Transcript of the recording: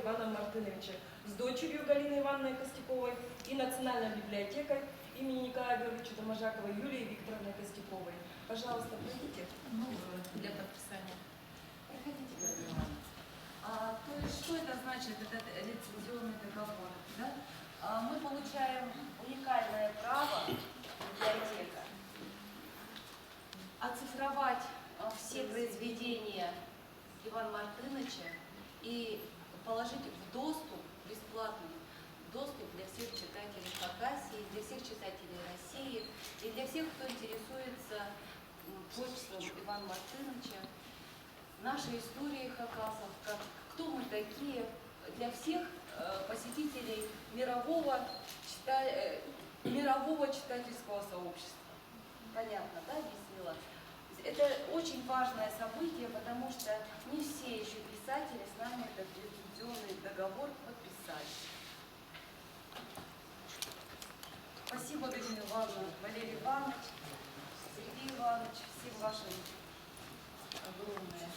Иваном Мартыновичем, с дочерью Галиной Ивановной Костяковой и национальной библиотекой имени Николая Георгиевича Доможакова Юлией Викторовной Костяковой. Пожалуйста, пройдите для подписания. Проходите, то есть, что это значит, этот лицензионный договор? Да? Мы получаем уникальное право, библиотека, оцифровать все произведения Ивана Мартыновича и положить в доступ, бесплатный доступ для всех читателей Хакасии, для всех читателей России и для всех, кто интересуется творчеством Ивана Мартыновича, нашей историей хакасов, кто мы такие, для всех посетителей мирового читательского сообщества. Понятно, да, объяснила? Это очень важное событие, потому что не все еще писатели с нами этот лицензионный договор подписали. Спасибо, Галина Ивановна, Валерий Иванович, Сергей Иванович, всем вашим огромное.